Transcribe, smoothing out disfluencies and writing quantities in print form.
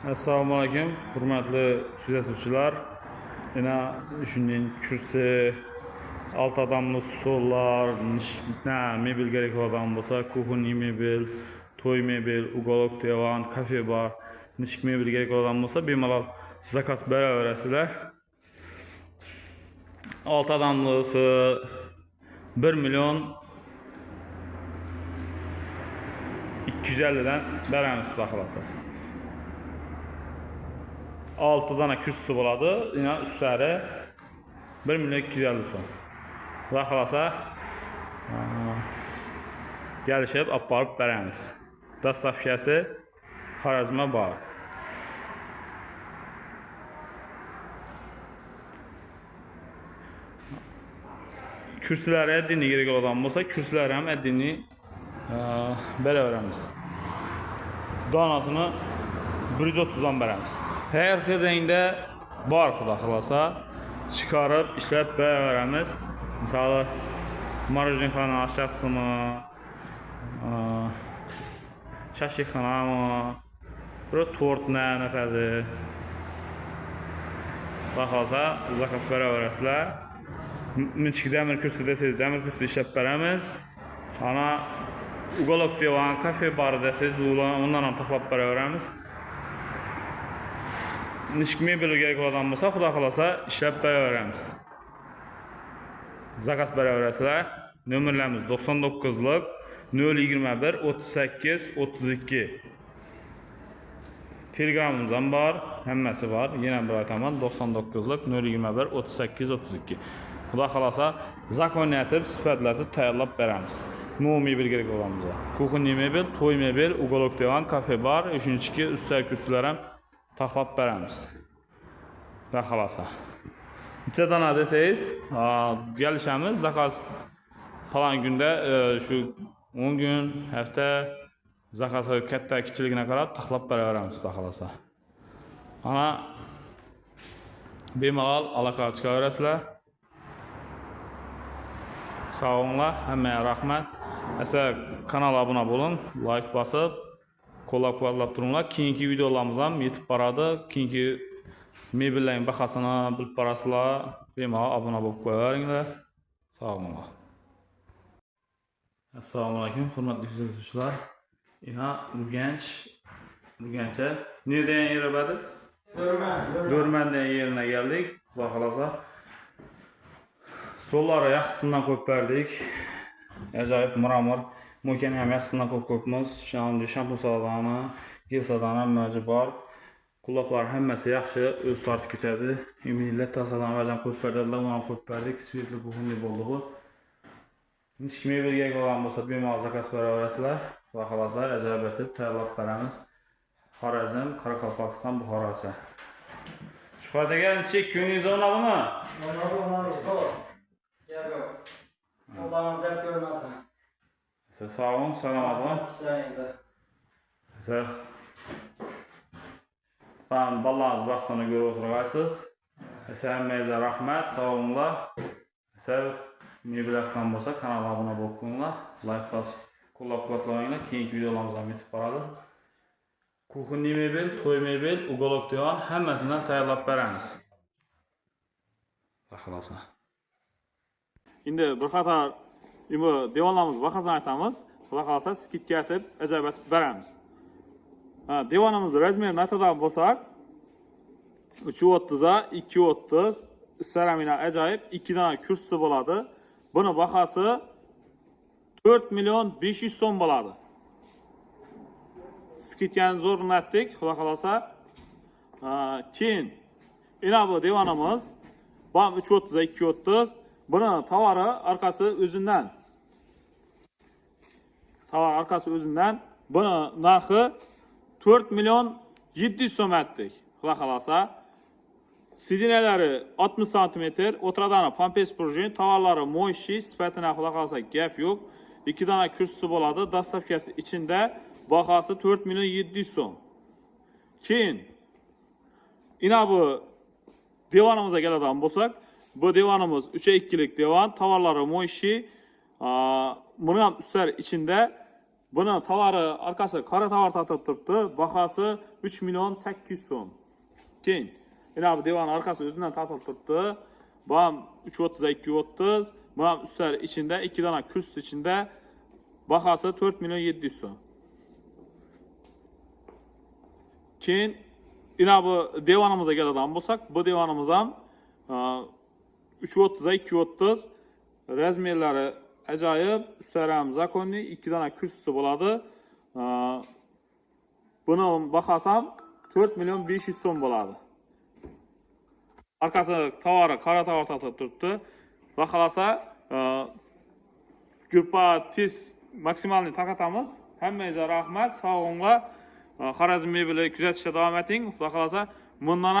Assalomu alaykum, hurmatli kuzatuvchilar. Yana shunday kursi, 6 odamli stollar, mebel kerak bo'lgan bo'lsa, kuxonniy mebel, to'y mebel, ugolok divan, kafe bar, nishk mebel kerak bo'lgan bo'lsa, bemalol zakaz beraverasizlar. 6 odamlisi 1 million 250 dan beramiz xohlasa. 6 dana kürsüsü bo'ladi. Yine üstlari 1 million 250 so'm. Xudo xolasa kelishib olib borib beramiz. Dostavkasi Xorazmga bor. Kürsüləri əddini gerek olan bo'lsa, kürsüləri ham əddini beraveramiz. Danasını 130 dan beramiz. Her bir rengde var xudo xolasa çıkarıp işlep beraberimiz. Mesela marojinxana aşağısını, şaşıxana mı, böyle tort nəfədir. Xudo xolasa zakaz berabersizlər. Minçik demir kürsü deseniz demir kürsü işlep beramiz. Ana ugolok divan, kafe barı deseniz onlarla taxlap beraberamiz. Nishk mebeli gerek olan bo'lsa, xudo xolasa ishlab beraveramiz. Zakaz beraverasizlar. Nomerlarimiz 99lik 021 38 32. Telegramımız ham bor, hammasi bor. Yana bir aytaman 99lik 021 38 32. Xudo xolasa zakoniyatib, sifatlatib tayyorlab beramiz. Nima mebel gerek olan bo'lsa, kuxonniy mebel, to'y mebel, ugolok divan, kafe bar, 3-ki üstel kürsülər ham taxlab beramiz. Ve xalasa. Neçə dana desəyiz, gəlişəmiz zakaz falan gündə şu 10 gün, həftə zakazı katta kiçiligine qarab taxlab beraveramiz da xalasa. Ana bemalol aloqa chiqaverasizlar. Sağ olunlar, hammaga rahmat. Esa kanala abuna bo'lin, like basib, qo'llab-quvvatlab turinglar. Keyingi videolarimiz ham yetib boradi. Keyingi mebellarning bahasini bilib borasizlar. Bemalol obuna bo'lib qo'yaveringlar. Sog' bo'linglar. Assalomu alaykum, hurmatli kuzatuvchilar. Ina Urganch nereden yere verdik? Dörmen'den yerine geldik. Xudo xolasa sollari yaxshisidan qo'yib berdik. Ajoyib muramor mo'kani ham yaxshisidan qo'yibmiz. Shampun solig'ini, gel sadani hammaji bor. Quloqlar hammasi yaxshi, o'z tortib ketadi. Millat tasadan avvaldan qo'yib berdilar, uni ham qo'yib berdik. Svetli buxunli bo'ldi bu. Nishk mebelga bo'lgan bo'lsa, bemalol zakaz beraverasizlar. Xudo xolasa ajoyib etib tayyorlab beramiz. Xorazm, Qoraqalpog'iston, Buxorocha. Shuhratga nechik ko'nglingiz o'rnadimi? O'rnadi. Gap yo'q. Xudodan ko'rmasin. Siz sog' bo'ling, salomat bo'ling. Siz ballarınız baxtını görüb oturğaysınız. Hammaga rahmat, sog' bo'linglar. Mebel yoqqan bo'lsa, kanalga obuna bo'lib qo'yinglar. Like bosib, qo'llab-quvvatlaringlar. Keyingi videolarimiz ham yetib boradi. Kuxonniy mebel, to'y mebel, ugolok divan hammasidan tayyorlab beramiz. Xohlasa. Endi bir qator devonlarimiz bahasini aytamiz. Xudo xolasa skidka aytib, ajoyib etib beramiz. Devonimiz razmerini aytadigan bo'lsak, 330 ga 230, üstlerimine ajoyib 2 dana kürsüsü bo'ladi. Buni bahası 4 milyon 500 so'm bo'ladi. Skidkani zo'rini aytdik, xudo xolasa. Keyin ina bu devonimiz bam 330 ga 230. Buni tovari arkası o'zidan. Tovar arkası o'zidan. Buni narxi 4 milyon 700 so'm aytdik. Xudo xolasa. Sidineleri 60 cm, o'tiradani pampers prujin, tovarlari mo'yshi, sifatini xudo xolasa gap yo'q. 2 dana kürsüsü bo'ladi, dostavkasi içinde bahası 4 milyon 700 so'm. Keyin ina bu divanımıza keladigan bo'lsak, bu divanımız 3'e 2'lik divan, tovarlari mo'yshi, buni ham üstler içinde Buni tovari arkasi qora tovar tatib turibdi. Bahasi 3 million 800 so'm. Keyin yana bu devon arkasi o'zidan tatib turibdi. Bu ham 330 230. Bu ham ustlari ichida 2 dona kursi ichida. Bahasi 4 million 700 so'm. Keyin yana bu devonimizga keladigan bo'lsak, bu devonimiz ham 330 230 razmerlari ajoyib, ustlari ham zakonni, 2 dona kursisi bo'ladi. Buni bahasi ham 4 million 500 so'm bo'ladi. Arkasi tovari qora tovar tatib turibdi. Va xolasa grupa tez maksimalni tarqatamiz. Hammangizga rahmat, sog'lig'inglar. Xorazm mebeli kuzatishda davom eting. Xudo xolasa, bundan